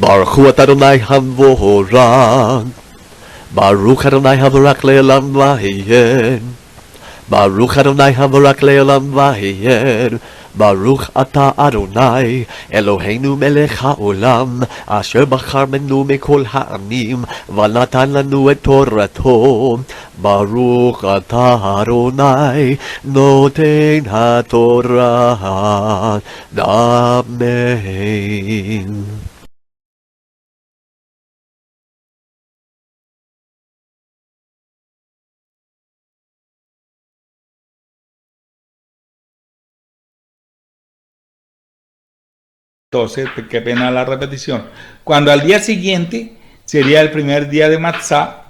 Baruch hu Adonai Havorach. Baruch Adonai Havorach le'olam v'hiyen. Baruch Adonai Havorach le'olam v'hiyen. Baruch ata Adonai Eloheinu melech haolam asher bachar benu mikol ha'amim v'natan lanu et torato. Baruch ata Adonai noten haTorah. Amen. Entonces, qué pena la repetición. Cuando al día siguiente sería el primer día de Matzah,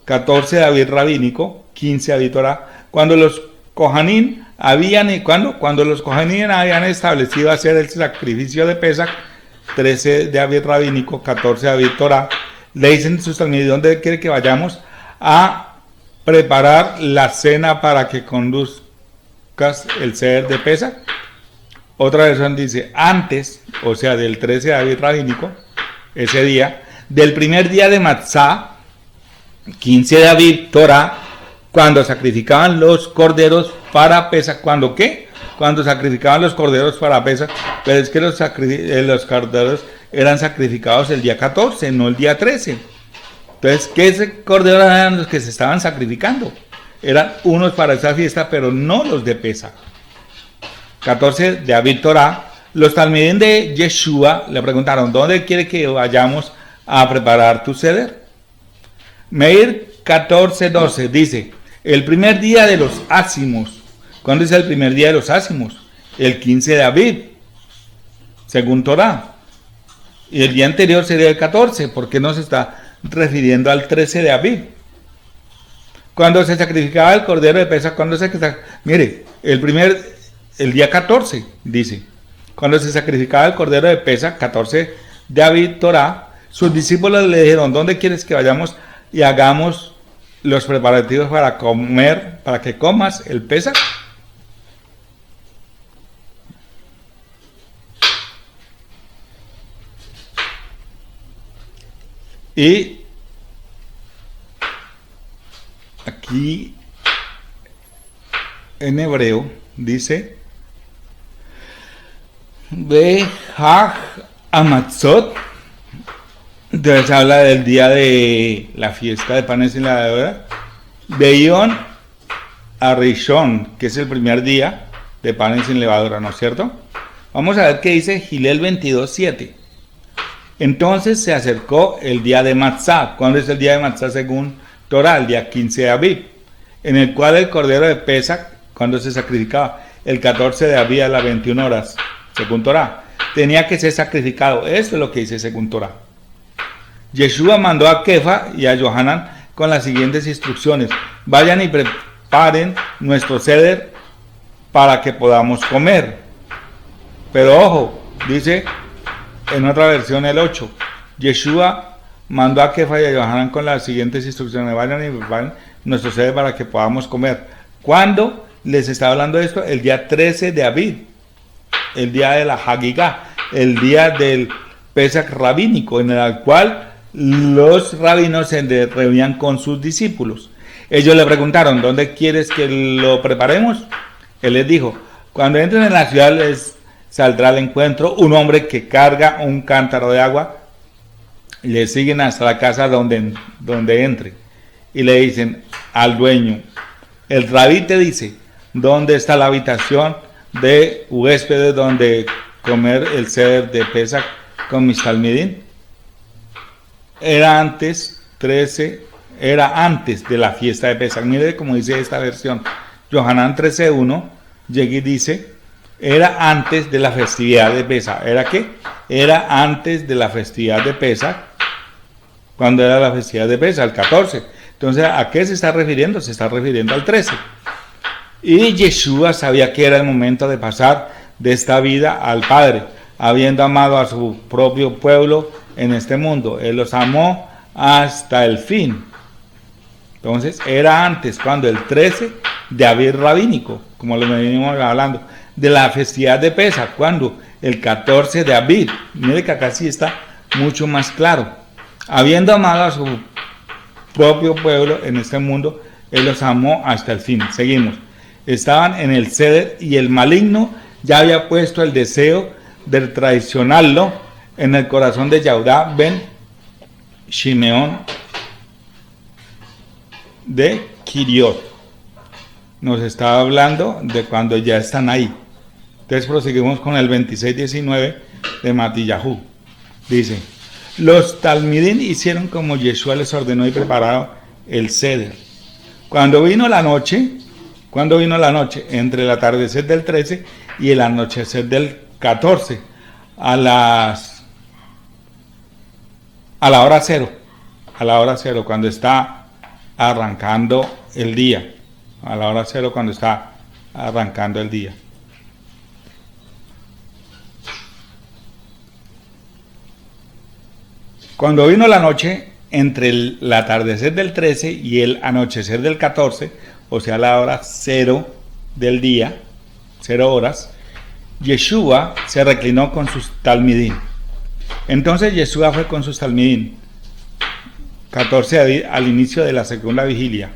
14 de Aviv rabínico, 15 de Aviv Torah, cuando los Kohanim habían establecido hacer el sacrificio de Pesach, 13 de Aviv rabínico, 14 de Aviv Torah, le dicen sus talmidim, ¿dónde quiere que vayamos? A preparar la cena para que conduzcas el seder de Pesach. Otra versión dice, antes, o sea, del 13 de Aviv rabínico, ese día, del primer día de Matzah, 15 de Aviv Torah, cuando sacrificaban los corderos para Pesach. ¿Cuándo qué? Cuando sacrificaban los corderos para Pesach, pero es que los corderos eran sacrificados el día 14, no el día 13. Entonces, ¿qué corderos eran los que se estaban sacrificando? Eran unos para esa fiesta, pero no los de Pesach. 14 de Aviv Torah, los talmidim de Yeshua le preguntaron, ¿dónde quiere que vayamos a preparar tu ceder? Meir 14:12 dice, el primer día de los ácimos. ¿Cuándo es el primer día de los ácimos? El 15 de Aviv, según Torah. Y el día anterior sería el 14, ¿por qué no se está refiriendo al 13 de Aviv? Cuando se sacrificaba el cordero de Pesach, mire, el día 14, dice, cuando se sacrificaba el cordero de Pesach, 14 de Aviv Torah, sus discípulos le dijeron, ¿dónde quieres que vayamos y hagamos los preparativos para comer, para que comas el Pesach? Y aquí en hebreo dice Behag Amatzot. Entonces habla del día de la fiesta de panes sin levadura. Beyón Arishon, que es el primer día de panes sin levadura, ¿no es cierto? Vamos a ver qué dice Gilel 22:7. Entonces se acercó el día de Matzah. ¿Cuándo es el día de Matzah según Torah? El día 15 de Aviv, en el cual el cordero de Pesach, cuando se sacrificaba, el 14 de Aviv a las 21 horas, según Torah, tenía que ser sacrificado. Esto es lo que dice según Torah. Yeshua mandó a Kefa y a Yohanan con las siguientes instrucciones: vayan y preparen nuestro ceder para que podamos comer. Pero ojo, dice en otra versión el 8, Yeshua mandó a Kefa y a Yohanan con las siguientes instrucciones: vayan y preparen nuestro ceder para que podamos comer. ¿Cuándo les está hablando de esto? El día 13 de Aviv, el día de la Hagigá, el día del Pesach rabínico, en el cual los rabinos se reunían con sus discípulos. Ellos le preguntaron, ¿dónde quieres que lo preparemos? Él les dijo, cuando entren en la ciudad les saldrá al encuentro un hombre que carga un cántaro de agua, y le siguen hasta la casa donde entre, y le dicen al dueño, el rabí te dice, ¿dónde está la habitación de huéspedes donde comer el ceder de Pesach con mis talmidim? Era antes de la fiesta de Pesach. Mire cómo dice esta versión. Yohanan 13:1, Yegi dice, era antes de la festividad de Pesach. ¿Era qué? Era antes de la festividad de Pesach. ¿Cuándo era la festividad de Pesach? El 14. Entonces, ¿a qué se está refiriendo? Se está refiriendo al 13. Y Yeshua sabía que era el momento de pasar de esta vida al Padre, habiendo amado a su propio pueblo en este mundo. Él los amó hasta el fin. Entonces, era antes, cuando el 13 de Aviv rabínico, como lo venimos hablando. de la festividad de Pesaj. ¿Cuándo? El 14 de Aviv. Mire que acá sí está mucho más claro. Habiendo amado a su propio pueblo en este mundo, Él los amó hasta el fin. Seguimos. Estaban en el ceder y el maligno ya había puesto el deseo de traicionarlo en el corazón de Yehudá ben Shimeón de Kiriot. Nos estaba hablando de cuando ya están ahí. Entonces proseguimos con el 26-19 de Matillahu. Dice: los talmidín hicieron como Yeshua les ordenó y prepararon el ceder. Cuando vino la noche, entre el atardecer del 13 y el anochecer del 14, a la hora cero, cuando está arrancando el día, Cuando vino la noche, entre el atardecer del 13 y el anochecer del 14, o sea, la hora cero del día, 0 horas, Yeshua se reclinó con sus talmidín. Entonces Yeshua fue con sus talmidín, 14 de Aviv, al inicio de la segunda vigilia,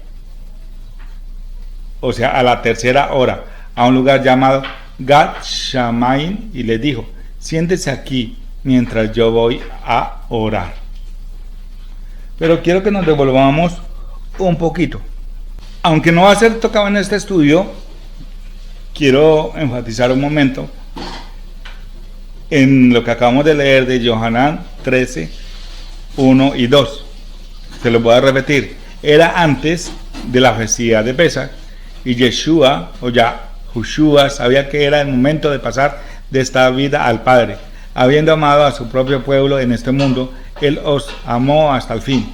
o sea, a la tercera hora, a un lugar llamado Gat Shamaim, y les dijo: siéntese aquí mientras yo voy a orar. Pero quiero que nos devolvamos un poquito. Aunque no va a ser tocado en este estudio, quiero enfatizar un momento en lo que acabamos de leer de Yohanan 13, 1 y 2. Se lo voy a repetir. Era antes de la festividad de Pesaj, y Yeshua sabía que era el momento de pasar de esta vida al Padre. Habiendo amado a su propio pueblo en este mundo, Él os amó hasta el fin.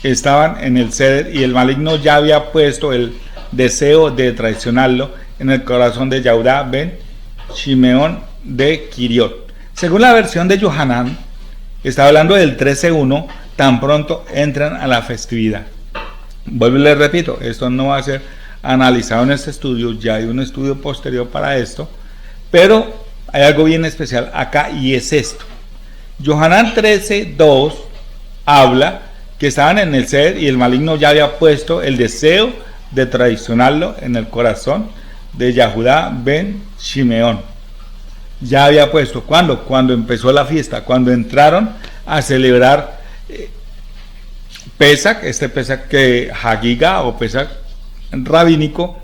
Estaban en el ceder y el maligno ya había puesto el deseo de traicionarlo en el corazón de Yehudá ben Shimeón de Kiriot. Según la versión de Yohanan, está hablando del 13:1, tan pronto entran a la festividad. Vuelvo y les repito, esto no va a ser analizado en este estudio, ya hay un estudio posterior para esto, pero hay algo bien especial acá, y es esto. Yohanan 13:2 habla que estaban en el ceder y el maligno ya había puesto el deseo de traicionarlo en el corazón de Yehudá ben Shimeón. Ya había puesto. ¿Cuándo? Cuando empezó la fiesta, cuando entraron a celebrar Pesaj, este Pesaj que Hagiga o Pesaj rabínico,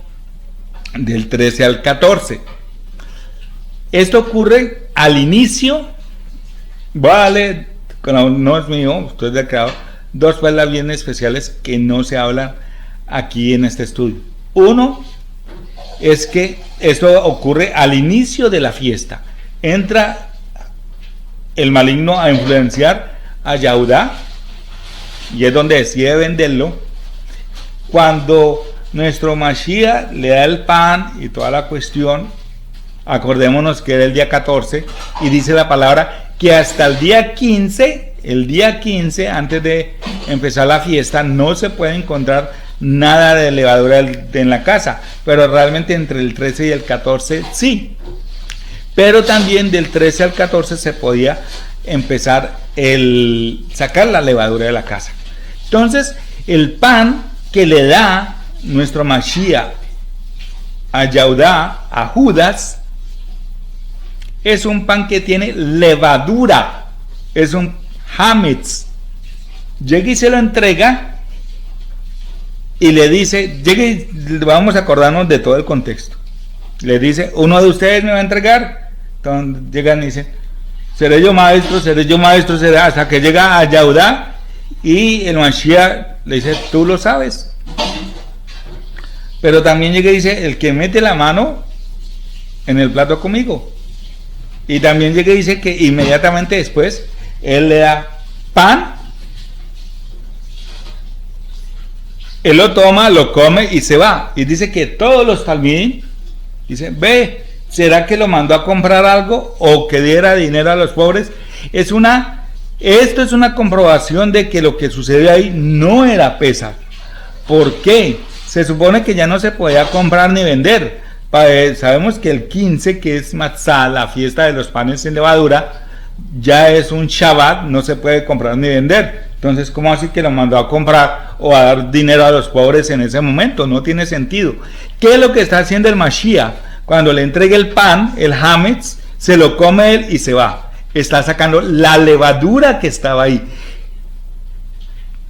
del 13 al 14. Esto ocurre al inicio. Vale, no es mío, ustedes le han creado dos palabras bien especiales que no se hablan aquí en este estudio. Uno es que esto ocurre al inicio de la fiesta. Entra el maligno a influenciar a Yehudá, y es donde decide venderlo. Cuando nuestro Mashiach le da el pan y toda la cuestión, acordémonos que era el día 14, y dice la palabra que hasta el día 15, antes de empezar la fiesta, no se puede encontrar nada de levadura en la casa, pero realmente entre el 13 y el 14 sí. Pero también del 13 al 14 se podía empezar sacar la levadura de la casa. Entonces, el pan que le da nuestro Mashiach a Yehudá, a Judas, es un pan que tiene levadura, es un hametz. Llega y se lo entrega y le dice, vamos a acordarnos de todo el contexto. Le dice: uno de ustedes me va a entregar. Entonces llegan y dicen: seré yo maestro, será, hasta que llega a Yehudá y el Mashiach le dice: tú lo sabes. Pero también llega y dice: el que mete la mano en el plato conmigo. Y también llega y dice que inmediatamente después él le da pan, él lo toma, lo come y se va. Y dice que todos los talmidín dicen: ve, ¿será que lo mandó a comprar algo o que diera dinero a los pobres? Esto es una comprobación de que lo que sucedió ahí no era Pesaj. ¿Por qué? Se supone que ya no se podía comprar ni vender. Sabemos que el 15, que es Matzah, la fiesta de los panes sin levadura, ya es un Shabbat, no se puede comprar ni vender. Entonces, ¿cómo así que lo mandó a comprar o a dar dinero a los pobres en ese momento? No tiene sentido. ¿Qué es lo que está haciendo el Mashiach? Cuando le entrega el pan, el Hametz, se lo come él y se va. Está sacando la levadura que estaba ahí.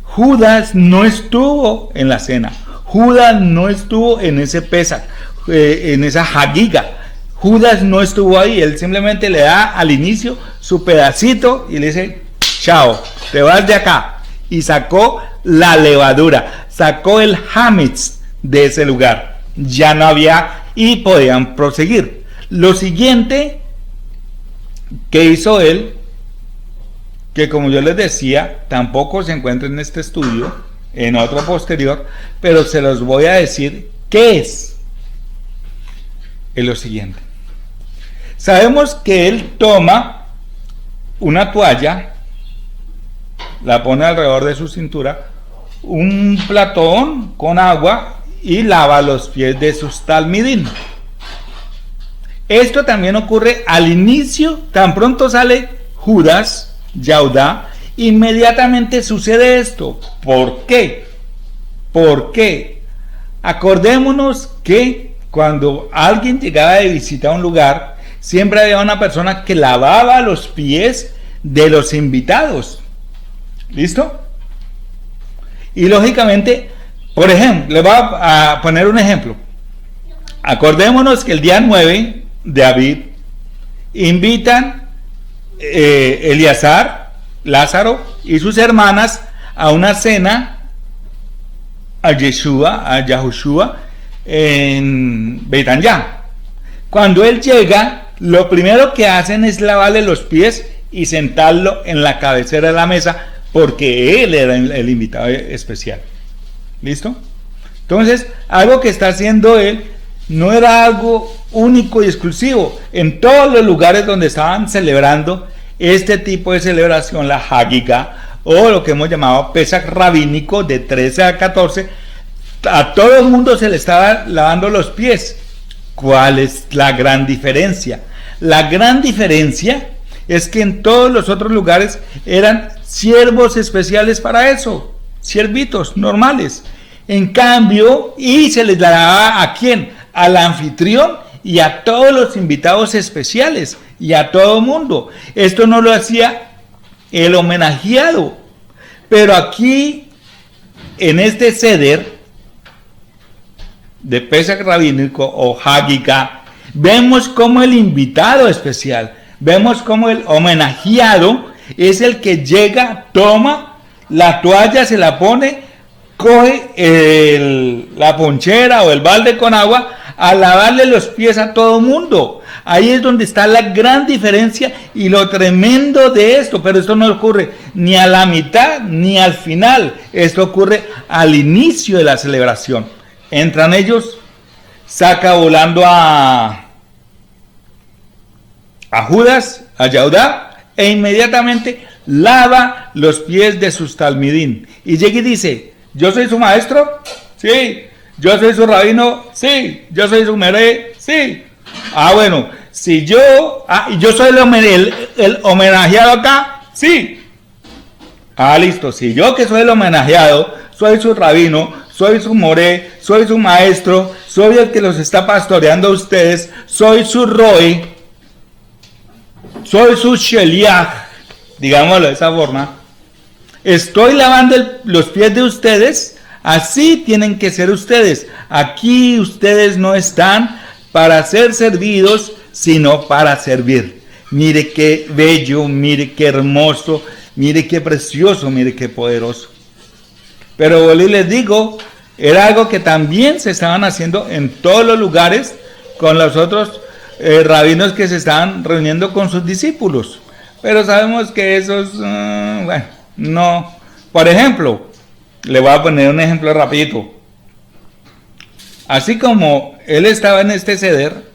Judas no estuvo en la cena. Judas no estuvo en ese Pesach, en esa Hagiga. Judas no estuvo ahí. Él simplemente le da al inicio su pedacito y le dice, chao, te vas de acá. Y sacó la levadura, sacó el Hametz de ese lugar. Ya no había y podían proseguir. Lo siguiente que hizo él, que como yo les decía, tampoco se encuentra en este estudio, en otro posterior, pero se los voy a decir qué es lo siguiente. Sabemos que él toma una toalla, la pone alrededor de su cintura, un platón con agua y lava los pies de sus talmidín. Esto también ocurre al inicio, tan pronto sale Judas, Yaudá, inmediatamente sucede esto. ¿Por qué? ¿Por qué? Acordémonos que cuando alguien llegaba de visita a un lugar, siempre había una persona que lavaba los pies de los invitados. ¿Listo? Y lógicamente, por ejemplo, le voy a poner un ejemplo. Acordémonos que el día 9 de Aviv invitan Eleazar, Lázaro y sus hermanas a una cena a Yahushua en Betanyá. Cuando él llega, lo primero que hacen es lavarle los pies y sentarlo en la cabecera de la mesa, porque él era el invitado especial. ¿Listo? Entonces, algo que está haciendo él no era algo único y exclusivo. En todos los lugares donde estaban celebrando este tipo de celebración, la Hagiga, o lo que hemos llamado Pesach rabínico, de 13 a 14, a todo el mundo se le estaba lavando los pies. ¿Cuál es la gran diferencia? La gran diferencia es que en todos los otros lugares eran siervos especiales para eso, siervitos normales. En cambio, y se les daba ¿a quién? Al anfitrión y a todos los invitados especiales y a todo mundo. Esto no lo hacía el homenajeado, pero aquí en este Seder de Pesach rabínico o Hagiga, vemos como el invitado especial, vemos como el homenajeado es el que llega, toma la toalla, se la pone, coge la ponchera o el balde con agua a lavarle los pies a todo mundo. Ahí es donde está la gran diferencia y lo tremendo de esto. Pero esto no ocurre ni a la mitad ni al final. Esto ocurre al inicio de la celebración. Entran ellos, saca volando a Judas, a Yaudá, e inmediatamente lava los pies de sus talmidín. Y llega y dice, ¿yo soy su maestro? Sí. ¿Yo soy su rabino? Sí. ¿Yo soy su meré? Sí. Ah, bueno, si yo soy el homenajeado acá, sí. Ah, listo, si yo que soy el homenajeado, soy su rabino, soy su moré, soy su maestro, soy el que los está pastoreando a ustedes, soy su roi, soy su sheliach, digámoslo de esa forma, estoy lavando los pies de ustedes. Así tienen que ser ustedes. Aquí ustedes no están para ser servidos, sino para servir. Mire qué bello, mire qué hermoso, mire qué precioso, mire qué poderoso. Pero les digo, era algo que también se estaban haciendo en todos los lugares con los otros rabinos que se estaban reuniendo con sus discípulos. Pero sabemos que esos, bueno, no. Por ejemplo, le voy a poner un ejemplo rapidito. Así como él estaba en este Seder,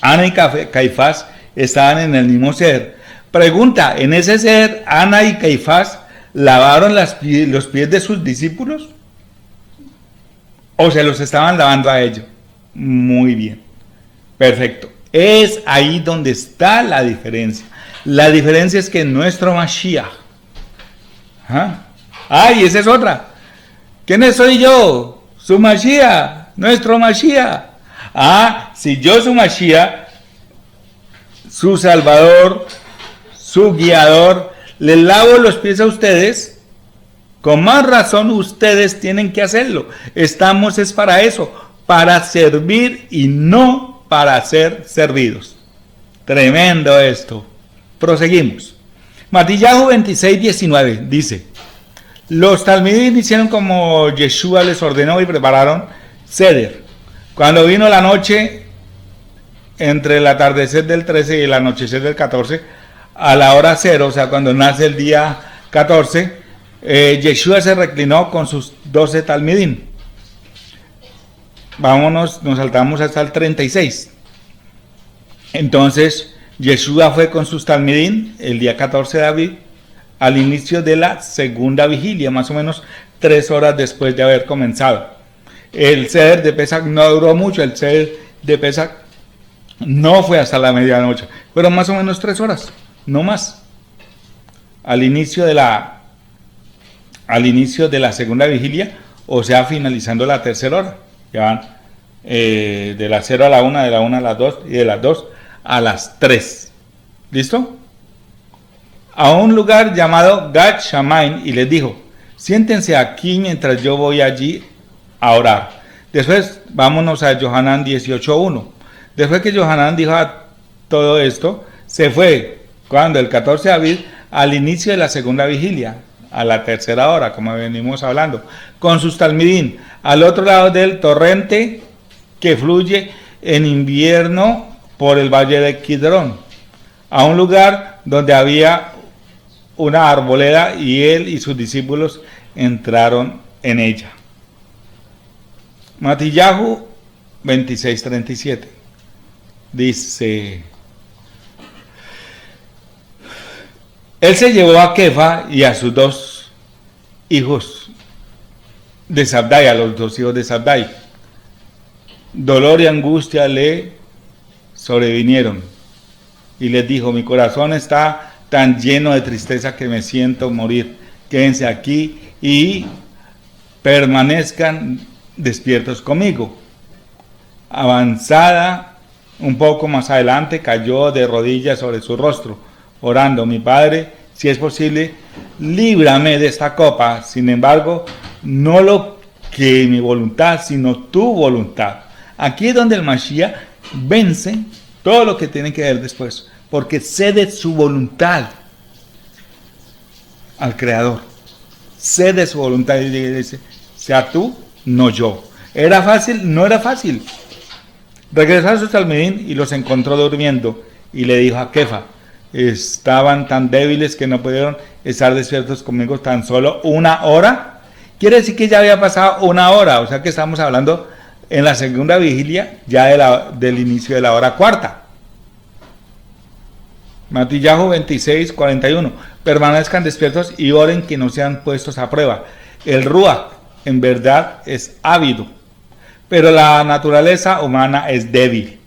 Ana y Caifás estaban en el mismo Seder. Pregunta, ¿en ese Seder Ana y Caifás lavaron los pies de sus discípulos? ¿O se los estaban lavando a ellos? Muy bien. Perfecto. Es ahí donde está la diferencia. La diferencia es que nuestro Mashiach. Y esa es otra. ¿Quién soy yo? Su Mashiach, nuestro Mashiach. Si yo su Mashiach, su Salvador, su guiador, les lavo los pies a ustedes, con más razón ustedes tienen que hacerlo. Estamos es para eso, para servir y no para ser servidos. Tremendo esto. Proseguimos. Matillahu 26:19 dice: los talmidim hicieron como Yeshua les ordenó y prepararon Seder. Cuando vino la noche, entre el atardecer del 13 y el anochecer del 14, a la hora 0, o sea, cuando nace el día 14, Yeshua se reclinó con sus 12 talmidim. Vámonos, nos saltamos hasta el 36. Entonces, Yeshua fue con sus talmidim el día 14 de abril, al inicio de la segunda vigilia, más o menos 3 horas después de haber comenzado. El Seder de Pesach no duró mucho, el Seder de Pesach no fue hasta la medianoche, pero más o menos 3 horas, no más. Al inicio de la segunda vigilia, o sea, finalizando la tercera hora. Ya van de las 0 a la 1, de la 1 a las 2 y de las 2 a las 3. ¿Listo? A un lugar llamado Gat Shamain y les dijo: siéntense aquí mientras yo voy allí a orar. Después vámonos a Yohanan 18:1. Después que Yohanan dijo todo esto, se fue cuando el 14 de abril al inicio de la segunda vigilia, a la tercera hora, como venimos hablando, con sus talmidim al otro lado del torrente que fluye en invierno por el valle de Kidrón, a un lugar donde había una arboleda y él y sus discípulos entraron en ella. Matillahu 26:37 dice: él se llevó a Kefa y a sus 2 hijos de Zabdai, a los 2 hijos de Zabdai. Dolor y angustia le sobrevinieron y les dijo: mi corazón está tan lleno de tristeza que me siento morir. Quédense aquí y permanezcan despiertos conmigo. Avanzada un poco más adelante, cayó de rodillas sobre su rostro, orando: mi Padre, si es posible, líbrame de esta copa. Sin embargo, no lo que mi voluntad, sino tu voluntad. Aquí es donde el Mashiach vence todo lo que tiene que ver después, porque cede su voluntad al Creador. Cede su voluntad y dice: sea tú, no yo. ¿Era fácil? No era fácil. Regresó a sus talmidim y los encontró durmiendo, y le dijo a Kefa: estaban tan débiles que no pudieron estar despiertos conmigo tan solo 1 hora. Quiere decir que ya había pasado 1 hora, o sea que estamos hablando en la segunda vigilia ya del inicio de la hora cuarta. Matillahu 26:41. Permanezcan despiertos y oren, que no sean puestos a prueba. El Ruach en verdad es ávido, pero la naturaleza humana es débil.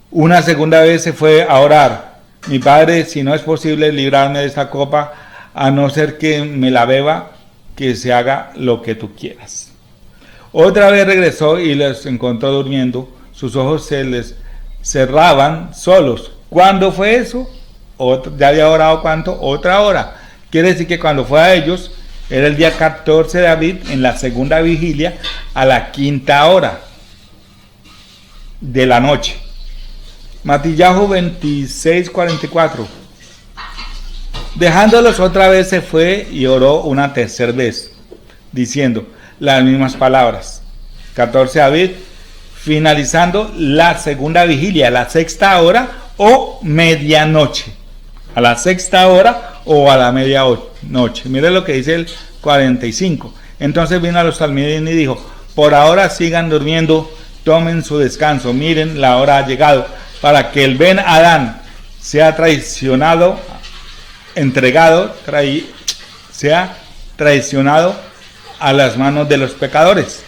Una segunda vez se fue a orar: mi Padre, si no es posible librarme de esta copa, a no ser que me la beba, que se haga lo que tú quieras. Otra vez regresó y les encontró durmiendo. Sus ojos se les cerraban solos. ¿Cuándo fue eso? Ya había orado, ¿cuánto? Otra hora. Quiere decir que cuando fue a ellos, era el día 14 de abril, en la segunda vigilia, a la 5ª hora de la noche. Matillahu 26:44. Dejándolos otra vez se fue y oró una tercera vez, diciendo las mismas palabras. 14 de abril, finalizando la segunda vigilia, a la 6ª hora o medianoche. A la 6ª hora o a la medianoche. Mire lo que dice el 45. Entonces vino a los talmidim y dijo: por ahora sigan durmiendo, tomen su descanso. Miren, la hora ha llegado para que el Ben Adán sea traicionado, sea traicionado a las manos de los pecadores.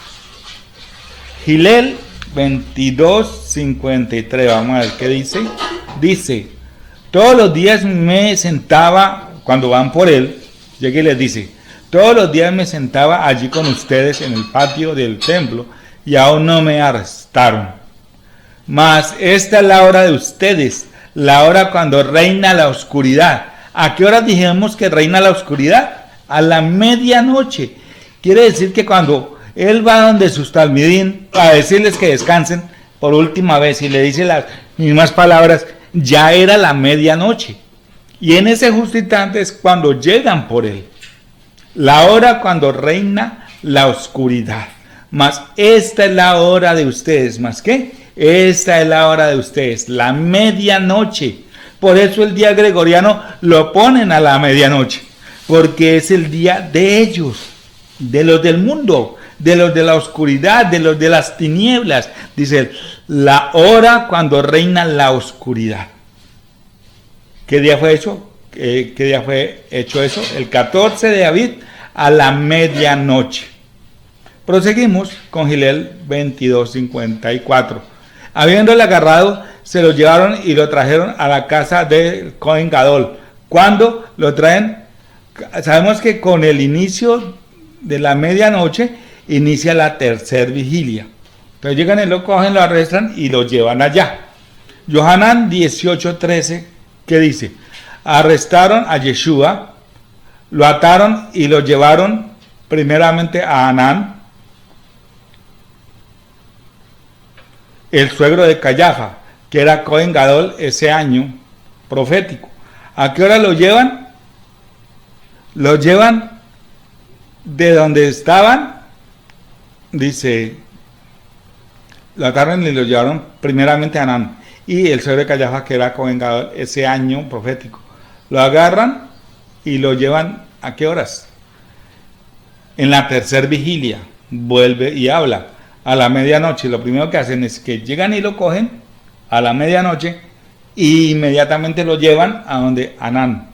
Hillel 22:53, vamos a ver qué dice. Dice, todos los días me sentaba, cuando van por él, llega y les dice, todos los días me sentaba allí con ustedes en el patio del templo y aún no me arrestaron. Mas esta es la hora de ustedes, la hora cuando reina la oscuridad. ¿A qué hora dijimos que reina la oscuridad? A la medianoche. Quiere decir que cuando él va donde sus talmidín a decirles que descansen por última vez y le dice las mismas palabras, ya era la medianoche. Y en ese justo instante es cuando llegan por él. La hora cuando reina la oscuridad. Mas esta es la hora de ustedes. ¿Más qué? Esta es la hora de ustedes. La medianoche. Por eso el día gregoriano lo ponen a la medianoche. Porque es el día de ellos. De los del mundo. De los de la oscuridad. De los de las tinieblas. Dice, la hora cuando reina la oscuridad. ¿Qué día fue eso? ¿Qué día fue hecho eso? El 14 de Abib a la medianoche. Proseguimos con Gilel 22:54. Habiéndole agarrado, se lo llevaron y lo trajeron a la casa de Cohen Gadol. ¿Cuándo lo traen? Sabemos que con el inicio de la medianoche inicia la tercera vigilia. Entonces llegan y lo cogen, lo arrestan y lo llevan allá. Yohanan 18:13, ¿qué dice? Arrestaron a Yeshua, lo ataron y lo llevaron primeramente a Anán, el suegro de Cayafa, que era Cohen Gadol ese año profético. ¿A qué hora lo llevan? Lo llevan de donde estaban, dice, lo ataron y lo llevaron primeramente a Anán, y el suegro de Cayafa, que era Cohen Gadol ese año profético. Lo agarran y lo llevan, ¿a qué horas? En la tercera vigilia, vuelve y habla a la medianoche. Lo primero que hacen es que llegan y lo cogen a la medianoche e inmediatamente lo llevan a donde Anán.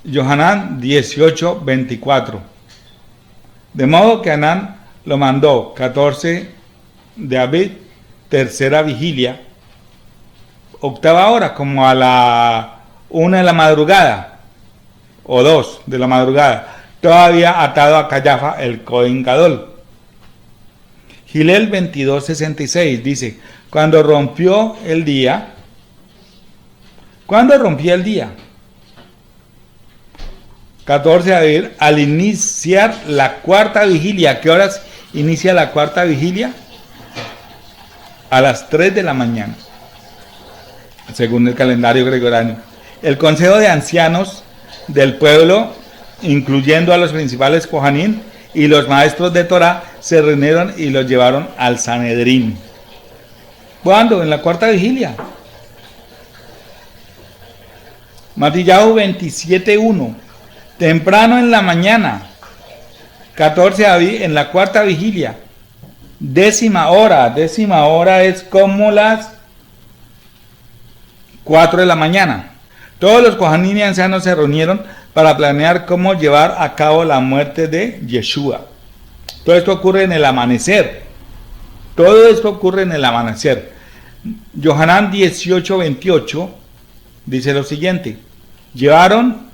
Yohanan 18:24. De modo que Anán lo mandó 14 de Abib, tercera vigilia, octava hora, como a la 1 de la madrugada o 2 de la madrugada, todavía atado a Cayafa el Cohen Gadol. Gilel 22:66 dice, cuando rompió el día, ¿cuándo rompía el día? 14 de abril, al iniciar la cuarta vigilia. ¿A qué horas inicia la cuarta vigilia? A las 3 de la mañana, según el calendario gregoriano. El consejo de ancianos del pueblo, incluyendo a los principales Kohanim y los maestros de Torah, se reunieron y los llevaron al Sanedrín. ¿Cuándo? En la cuarta vigilia. Matillahu 27:1. Temprano en la mañana, 14 de abril, en la cuarta vigilia. Décima hora es como las 4 de la mañana. Todos los Kohanim y ancianos se reunieron para planear cómo llevar a cabo la muerte de Yeshua. Todo esto ocurre en el amanecer. Todo esto ocurre en el amanecer. Yohanan 18:28 dice lo siguiente. Llevaron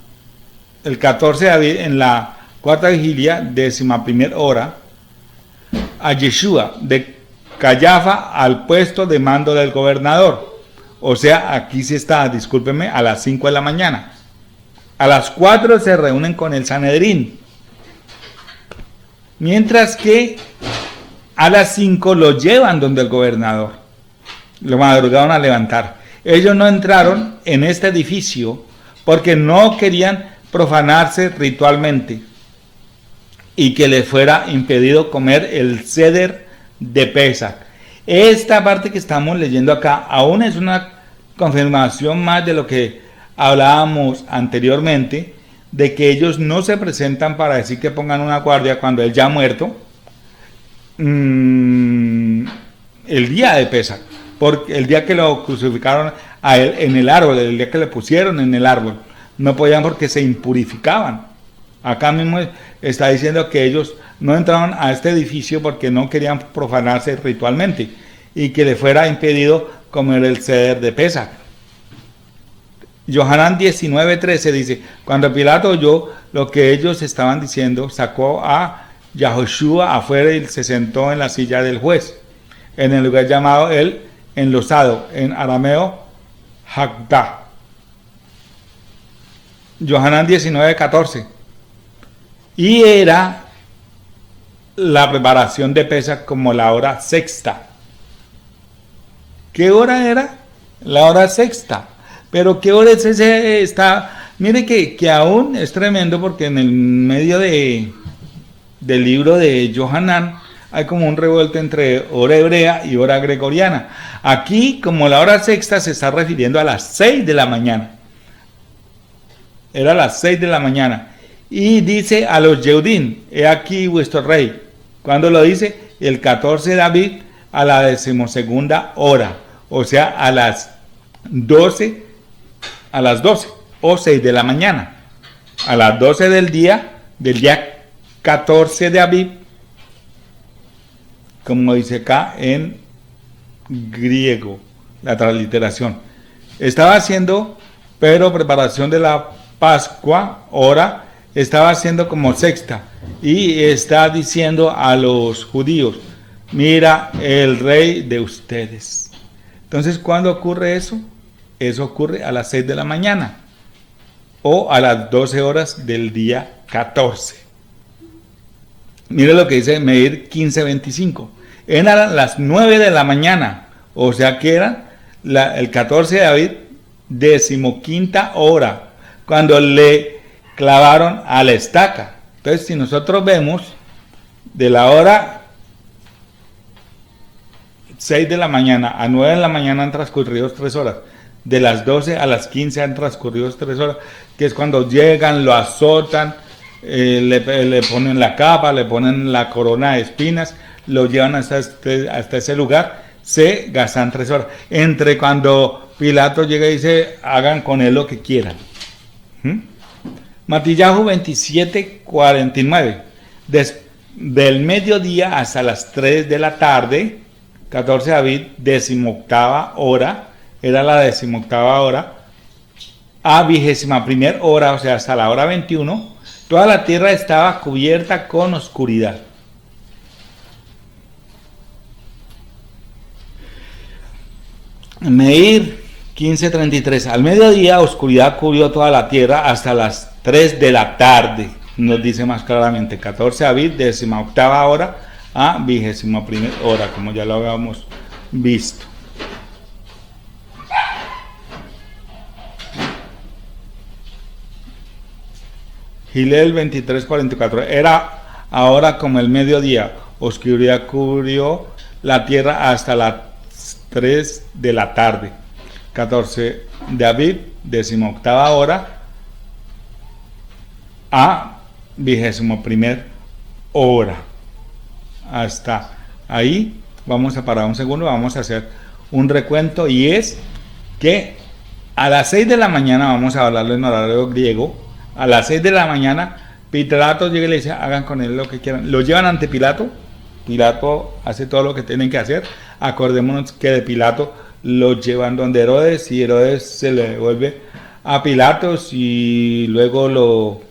el 14 de abril en la cuarta vigilia, 11ª hora, a Yeshua de Cayafa al puesto de mando del gobernador. O sea, aquí sí está, discúlpeme, a las 5 de la mañana. A las 4 se reúnen con el Sanedrín. Mientras que a las 5 lo llevan donde el gobernador. Lo madrugaron a levantar. Ellos no entraron en este edificio porque no querían profanarse ritualmente y que les fuera impedido comer el ceder de Pesach. Esta parte que estamos leyendo acá aún es una confirmación más de lo que hablábamos anteriormente, de que ellos no se presentan para decir que pongan una guardia cuando él ya ha muerto, el día de Pesach, porque el día que lo crucificaron a él en el árbol, el día que le pusieron en el árbol, no podían porque se impurificaban Acá mismo está diciendo que ellos no entraron a este edificio porque no querían profanarse ritualmente y que le fuera impedido comer el ceder de Pesach. Yohanan 19:13 dice, cuando Pilato oyó lo que ellos estaban diciendo, sacó a Yahoshua afuera y se sentó en la silla del juez, en el lugar llamado el enlosado, en arameo, Hagdah. Yohanan 19:14. Y era la preparación de Pesach como la hora sexta. ¿Qué hora era? La hora sexta. Pero ¿qué hora es ese? Está. Mire que aún es tremendo porque en el medio del libro de Yohanan hay como un revuelto entre hora hebrea y hora gregoriana. Aquí, como la hora sexta, se está refiriendo a las 6 de la mañana. Era las 6 de la mañana. Y dice a los Yehudim, he aquí vuestro rey. ¿Cuándo lo dice? El 14 de Aviv a la 12ª hora. O sea, a las 12 o 6 de la mañana. A las 12 del día 14 de Aviv, como dice acá en griego, la transliteración. Estaba haciendo, pero preparación de la Pascua, hora, estaba haciendo como sexta, y está diciendo a los judíos, mira el rey de ustedes. Entonces, ¿cuándo ocurre eso? Eso ocurre a las 6 de la mañana, o a las 12 horas del día 14. Mire lo que dice Meir 15:25. Eran las 9 de la mañana, o sea que era el 14 de abril, 15ª hora, cuando le clavaron a la estaca. Entonces, si nosotros vemos de la hora 6 de la mañana a 9 de la mañana han transcurrido 3 horas. De las 12 a las 15 han transcurrido 3 horas, que es cuando llegan, lo azotan, le ponen la capa, le ponen la corona de espinas, lo llevan hasta ese lugar, se gastan 3 horas. Entre cuando Pilato llega y dice, hagan con él lo que quieran. Matillahu 27:49. Del mediodía hasta las 3 de la tarde, 14 de abril, 18ª hora, era la 18ª hora, a 21ª hora, o sea, hasta la hora 21, toda la tierra estaba cubierta con oscuridad. Meir 15:33. Al mediodía, oscuridad cubrió toda la tierra hasta las 3 de la tarde. Nos dice más claramente, 14 de abril, 18ª hora a 21ª hora, como ya lo habíamos visto. Gilel 23:44. Era ahora como el mediodía, oscuridad cubrió la tierra hasta las 3 de la tarde. 14 de abril, 18ª hora a 21ª hora. Hasta ahí vamos a parar un segundo, vamos a hacer un recuento, y es que a las 6 de la mañana, vamos a hablarlo en horario griego, a las 6 de la mañana Pilato llega y le dice, hagan con él lo que quieran. Lo llevan ante Pilato, Pilato hace todo lo que tienen que hacer. Acordémonos que de Pilato lo llevan donde Herodes, y Herodes se le devuelve a Pilatos y luego lo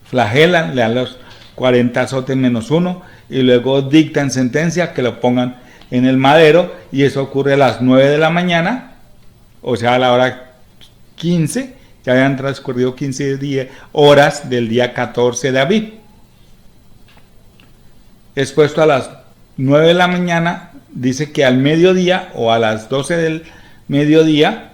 flagelan, le dan los 40 azotes menos 1 y luego dictan sentencia que lo pongan en el madero, y eso ocurre a las 9 de la mañana, o sea a la hora 15, ya habían transcurrido 15 horas del día 14 de abril. Expuesto a las 9 de la mañana, dice que al mediodía o a las 12 del mediodía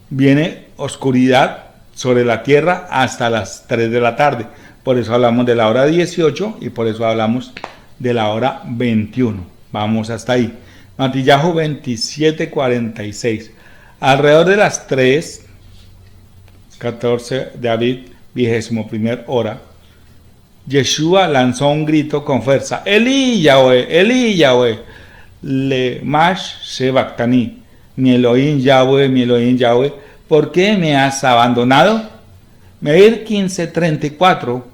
viene oscuridad sobre la tierra hasta las 3 de la tarde. Por eso hablamos de la hora 18 y por eso hablamos de la hora 21. Vamos hasta ahí. Matillahu 27:46. Alrededor de las 3, 14 de abril, 21ª hora, Yeshua lanzó un grito con fuerza. Eli Yahweh, le mash shebaktani, mi Elohim Yahweh, ¿por qué me has abandonado? Meir 15:34.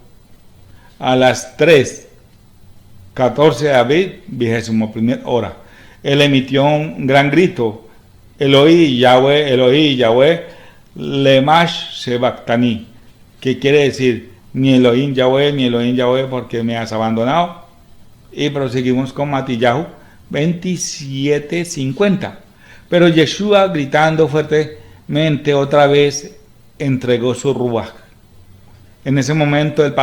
a las 3:14 de abril, 21ª hora. Él emitió un gran grito: Eloí Yahweh, Lemash Sebactani, que quiere decir: mi Elohim Yahweh, porque me has abandonado. Y proseguimos con Matillahu 27:50. Pero Yeshua, gritando fuertemente otra vez, entregó su ruaj. En ese momento el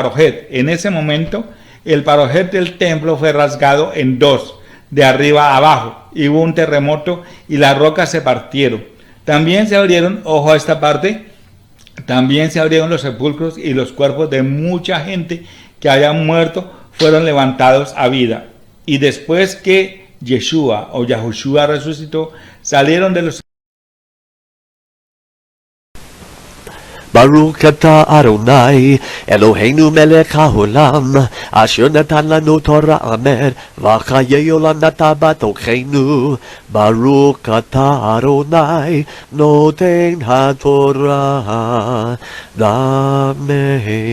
parojet del templo fue rasgado en dos, de arriba a abajo, y hubo un terremoto y las rocas se partieron. También se abrieron, ojo a esta parte, también se abrieron los sepulcros y los cuerpos de mucha gente que habían muerto fueron levantados a vida. Y después que Yeshua o Yahushua resucitó, salieron de los Baruch atah Adonai, Eloheinu melech haolam, asher natan lanu Torah amen, v'chayei olam natan batochenu. Baruch atah Adonai, noten haTorah. Amen.